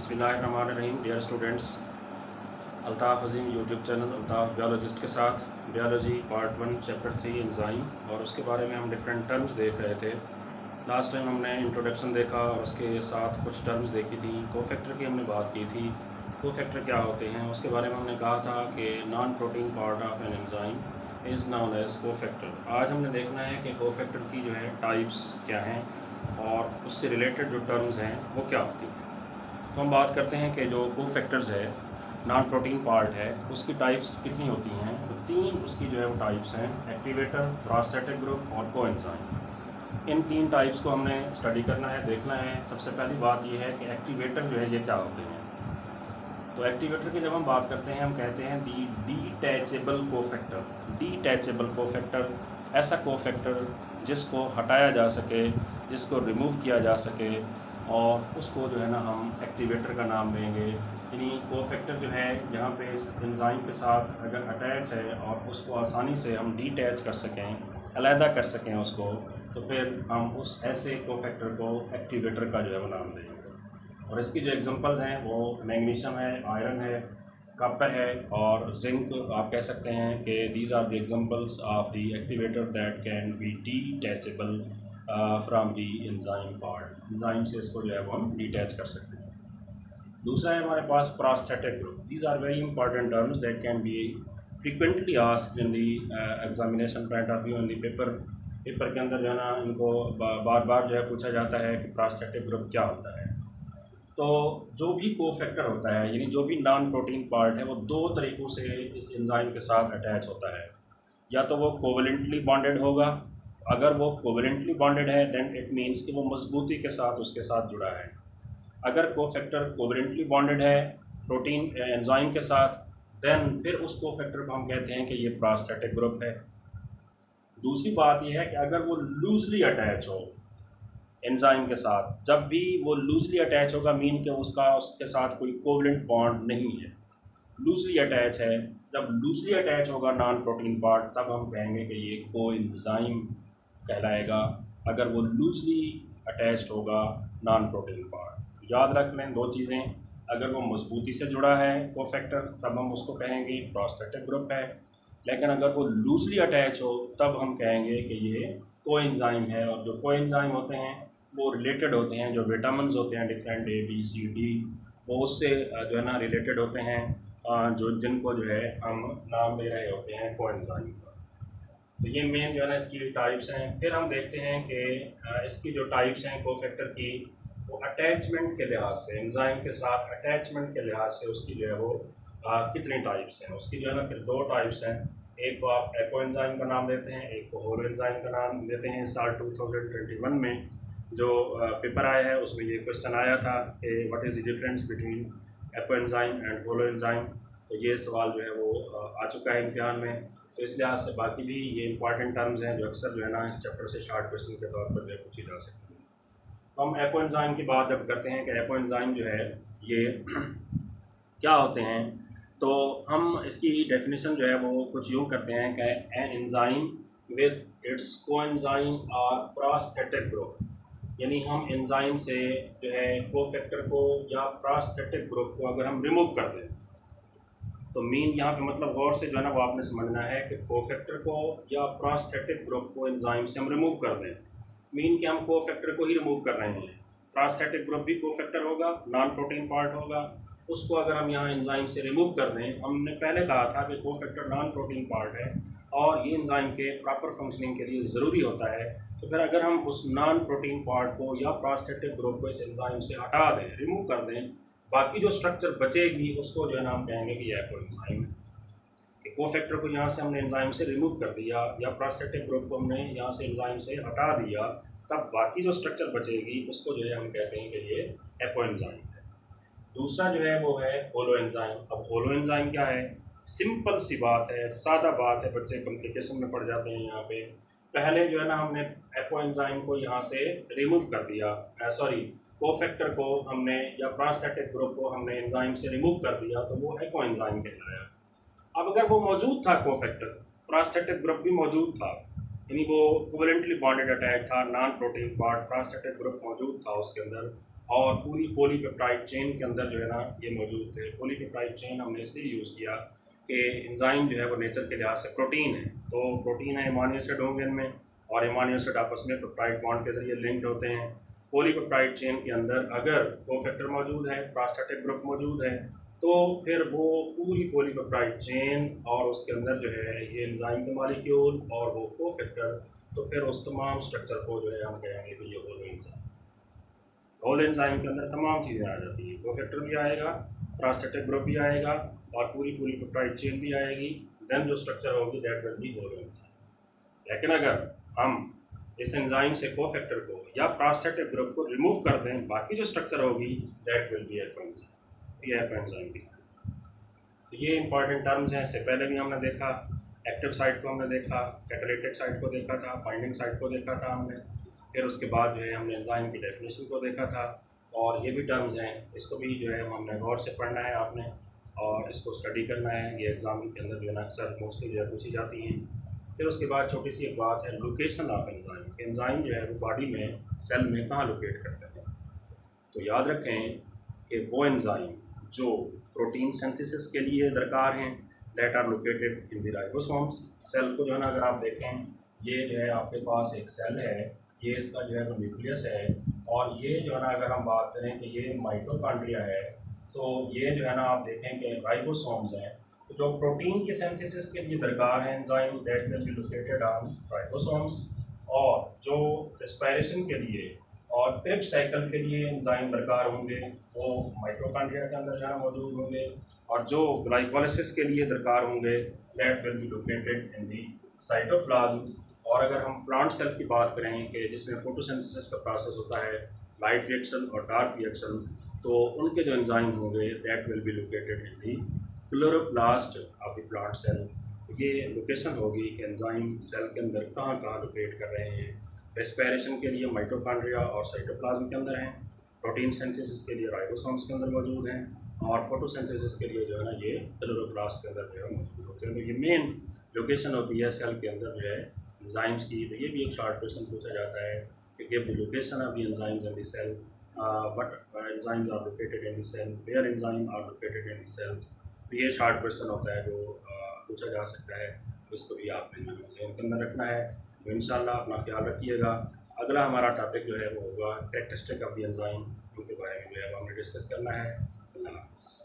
बिस्मिल्लाहिर्रहमानिर्रहीम। Dear students, Altaf अज़ीम YouTube channel Altaf biologist के साथ बायोलॉजी पार्ट 1 चैप्टर 3 एंजाइम, और उसके बारे में हम डिफरेंट टर्म्स देख रहे थे। लास्ट टाइम हमने इंट्रोडक्शन देखा और उसके साथ कुछ टर्म्स देखी थी। कोफैक्टर की हमने बात की थी। कोफैक्टर क्या होते हैं उसके बारे में हमने कहा था कि non protein part of an enzyme is known as cofactor. आज हमने देखना है कि कोफैक्टर की जो है टाइप्स क्या हैं और उससे रिलेटेड जो टर्म्स हैं वो क्या होती हैं। तो हम बात करते हैं कि जो कोफैक्टर्स है, नॉन प्रोटीन पार्ट है, उसकी टाइप्स कितनी होती हैं। तो 3 उसकी जो है वो टाइप्स हैं: एक्टिवेटर, प्रोस्टैटिक ग्रुप और कोएंजाइम। इन 3 टाइप्स को हमने स्टडी करना है, देखना है। सबसे पहली बात यह है कि एक्टिवेटर जो है ये क्या होते हैं। तो एक्टिवेटर की जब हम बात करते हैं हम कहते हैं दी डिटैचेबल कोफैक्टर। डिटैचेबल कोफैक्टर ऐसा कोफैक्टर जिसको हटाया जा सके, जिसको रिमूव किया जा सके, और उसको जो है ना हम एक्टिवेटर का नाम देंगे। यानी कोफैक्टर जो है जहाँ पे इस एंजाइम के साथ अगर अटैच है और उसको आसानी से हम डिटैच कर सकें, अलहदा कर सकें उसको, तो फिर हम उस ऐसे कोफैक्टर को एक्टिवेटर का जो है वो नाम देंगे। और इसकी जो एग्जांपल्स हैं वो मैग्नीशियम है, आयरन है, कॉपर है और जिंक। आप कह सकते हैं कि these are the examples of the activator that can be detachable from the enzyme part. Enzyme से इसको जो है वो हम डिटैच कर सकते हैं। दूसरा है हमारे पास prosthetic group. These are very important terms that can be frequently asked in the examination point of view. In the paper के अंदर जो है ना इनको बार बार जो है पूछा जाता है कि प्रोस्टैटिक ग्रुप क्या होता है। तो जो भी कोफैक्टर होता है, यानी जो भी नॉन प्रोटीन पार्ट है, वो 2 तरीक़ों से इस एंजाइम के साथ अटैच होता है। या तो वो कोवलेंटली बॉन्डेड होगा। अगर वो कोवलेंटली बॉन्डेड है देन इट मीन्स कि वो मजबूती के साथ उसके साथ जुड़ा है। अगर कोफैक्टर कोवलेंटली बॉन्डेड है प्रोटीन एंजाइम के साथ, देन फिर उस कोफैक्टर को हम कहते हैं कि ये प्रोस्टैटिक ग्रुप है। दूसरी बात यह है कि अगर वो लूजली अटैच हो एंजाइम के साथ, जब भी वो लूजली अटैच होगा मीन कि उसके साथ कोई कोवलेंट बॉन्ड नहीं है, लूजली अटैच है। जब लूजली अटैच होगा नॉन प्रोटीन पार्ट तब हम कहेंगे कि ये कोएंजाइम कहलाएगा। अगर वो लूजली अटैच्ड होगा नॉन प्रोटीन पार्ट, याद रख लें 2 चीज़ें। अगर वो मजबूती से जुड़ा है कोफैक्टर तब हम उसको कहेंगे प्रोस्टैटिक ग्रुप है, लेकिन अगर वो लूजली अटैच हो तब हम कहेंगे कि ये कोएंजाइम है। और जो कोएंजाइम होते हैं वो रिलेटेड होते हैं, जो विटामिन्स होते हैं different A B C D, वो उससे जो है ना रिलेटेड होते हैं, जो जिनको जो है हम नाम दे रहे होते हैं कोएंजाइम का। तो ये मेन जो है ना इसकी टाइप्स हैं। फिर हम देखते हैं कि इसकी जो टाइप्स हैं कोफैक्टर की, वो अटैचमेंट के लिहाज से, एंजाइम के साथ अटैचमेंट के लिहाज से उसकी जो है वो कितनी टाइप्स हैं। उसकी जो है ना फिर 2 टाइप्स हैं। एक को आप एक्ो एंजाइम का नाम देते हैं, एक को होलो एंजाइम का नाम देते हैं। साल 2021 में जो पेपर आया है उसमें ये क्वेश्चन आया था कि what is the difference between apo enzyme and holo enzyme. तो ये सवाल जो है वो आ चुका है इम्तिहान में। तो इस लिहाज से बाकी भी ये इंपॉर्टेंट टर्म्स हैं जो अक्सर जो है ना इस चैप्टर से शॉर्ट क्वेश्चन के तौर पर जो है पूछी जा सकती है। तो हम एक्ो एंजाइम की बात जब करते हैं कि एक्ो एंजाइम जो है ये क्या होते हैं, तो हम इसकी डेफिनेशन जो है वो कुछ यूँ करते हैं कि an enzyme with its coenzyme और प्रोस्टैटिक ग्रुप। यानी हम एंजाइम से जो है कोफैक्टर को या प्रोस्टैटिक ग्रुप को अगर हम रिमूव कर दें, तो मीन यहाँ पे मतलब गौर से जो है ना वो आपने समझना है कि कोफैक्टर को या प्रोस्टैटिक ग्रुप को एंजाइम से हम रिमूव कर दें, मीन कि हम कोफैक्टर को ही रिमूव कर रहे हैं। प्रोस्टैटिक ग्रुप भी कोफैक्टर होगा, नॉन प्रोटीन पार्ट होगा, उसको अगर हम यहाँ एंजाइम से रिमूव कर दें। हमने पहले कहा था कि कोफैक्टर नॉन प्रोटीन पार्ट है और ये एंजाइम के प्रॉपर फंक्शनिंग के लिए ज़रूरी होता है। तो फिर अगर हम उस नॉन प्रोटीन पार्ट को या प्रोस्टैटिक ग्रुप को इस एंजाइम से हटा दें, रिमूव कर दें, बाकी जो स्ट्रक्चर बचेगी उसको जो है ना हम कहेंगे कि यह कोई एंजाइम है। कोफैक्टर को यहाँ से हमने एंजाइम से रिमूव कर दिया या प्रोस्टैटिक ग्रुप को हमने यहाँ से एंजाइम से हटा दिया, तब बाकी जो स्ट्रक्चर बचेगी उसको जो है हम कहते हैं कि ये एक्ो एंजाइम है। दूसरा जो है वो है होलो एंजाइम। अब होलो एंजाइम क्या है? सिंपल सी बात है, सादा बात है, बच्चे कॉम्प्लिकेशन में पड़ जाते हैं यहाँ पे। पहले जो है ना हमने एक्ो एंजाइम को यहाँ से रिमूव कर दिया, कोफैक्टर को हमने या प्रोस्टैटिक ग्रुप को हमने एंजाइम से रिमूव कर दिया, तो वो एक्ो एंजाइम कहलाया। अब अगर वो मौजूद था कोफैक्टर, प्रोस्टैटिक ग्रुप भी मौजूद था, यानी वो कोवलेंटली बॉन्डेड अटैच था, non protein part prostatic group मौजूद था उसके अंदर, और पूरी पॉलीपेप्टाइड चेन के अंदर जो है ना ये मौजूद थे। पॉलीपेप्टाइड चेन हमने इसलिए यूज़ किया कि एंजाइम जो है वो नेचर के लिहाज से प्रोटीन है, तो प्रोटीन है, अमीनो एसिड होंगे इनमें, और अमीनो एसिड आपस में पेप्टाइड बॉन्ड के जरिए लिंक्ड होते हैं। पॉलीपेप्टाइड चेन के अंदर अगर कोफैक्टर मौजूद है, प्रोस्टैटिक ग्रुप मौजूद है, तो फिर वो पूरी पॉलीपेप्टाइड चेन और उसके अंदर जो है ये एंजाइम के मॉलिक्यूल और वो कोफैक्टर, तो फिर उस तमाम स्ट्रक्चर को जो है हम कहेंगे कि ये होल एंजाइम। होल एंजाइम के अंदर तमाम चीज़ें आ जाती हैं, कोफैक्टर भी आएगा, प्रोस्टैटिक ग्रुप भी आएगा और पूरी पॉलीपेप्टाइड चेन भी आएगी। देन जो स्ट्रक्चर होगी that will be whole enzyme. लेकिन अगर हम इस एंजाइम से कोफैक्टर को या प्रोस्टैटिक ग्रुप को रिमूव कर दें, बाकी जो स्ट्रक्चर होगी दैट विल बी एपेंजाइम। ये एपेंजाइम भी। तो ये इंपॉर्टेंट टर्म्स हैं। इससे पहले भी हमने देखा, एक्टिव साइट को हमने देखा, कैटालिटिक साइट को देखा था, बाइंडिंग साइट को देखा था हमने, फिर उसके बाद जो है हमने एंजाइम की डेफिनेशन को देखा था। और ये भी टर्म्स हैं, इसको भी जो है हमने गौर से पढ़ना है आपने, और इसको स्टडी करना है। ये एग्जाम के अंदर जो है ना अक्सर मोस्टली जो है पूछी जाती हैं। फिर उसके बाद छोटी सी एक बात है, लोकेशन ऑफ एंजाइम। एंजाइम जो है वो बॉडी में, सेल में कहाँ लोकेट करते हैं। तो याद रखें कि वो एंजाइम जो प्रोटीन सिंथेसिस के लिए दरकार हैं that are located in the ribosomes. Cell को जो है ना अगर आप देखें, ये जो है आपके पास एक सेल है, ये इसका जो है वो न्यूक्लियस है, और ये जो है ना अगर हम बात करें कि ये माइटोकॉन्ड्रिया है, तो ये जो है ना आप देखें कि राइबोसोम्स हैं। तो जो प्रोटीन की सिंथेसिस के लिए दरकार हैं enzyme that will be located on ribosomes, और जो रेस्पिरेशन के लिए और क्रिब साइकिल के लिए एंजाइम दरकार होंगे वो माइटोकॉन्ड्रिया के अंदर जाना मौजूद होंगे, और जो ग्लाइकोलिसिस के लिए दरकार होंगे that will be located in the cytoplasm. और अगर हम प्लांट सेल की बात करें कि जिसमें फोटोसिंथेसिस का प्रोसेस होता है, लाइट रिएक्शन और डार्क रिएक्शन, तो उनके जो एंजाइम होंगे that will be located in the chloroplast of the plant cell. ये लोकेशन होगी कि एंजाइम सेल के अंदर कहाँ कहाँ लोकेट कर रहे हैं। रेस्पिरेशन के लिए माइटोकॉन्ड्रिया और साइटोप्लाज्म के अंदर हैं, प्रोटीन सिंथेसिस के लिए राइबोसोम्स के अंदर मौजूद हैं, और फोटोसिंथेसिस के लिए जो है ना ये क्लोरोप्लास्ट के अंदर जो है मौजूद होते हैं। तो ये मेन लोकेशन होती है सेल के अंदर जो है एंजाइम्स की। तो ये भी एक शॉर्ट क्वेश्चन पूछा जाता है कि give the location of the enzymes in the cell, what enzymes are located in the cell, where enzyme are located in the cells. तो ये शॉर्ट क्वेश्चन होता है जो पूछा जा सकता है, तो इसको भी आपने जो है ज़हन के अंदर रखना है। तो इंशाल्लाह अपना ख्याल रखिएगा। अगला हमारा टॉपिक जो है वो होगा कैरेक्टरिस्टिक ऑफ द एंजाइम, उनके बारे में जो है वो हमने डिस्कस करना है। अल्लाह हाफ़िज़।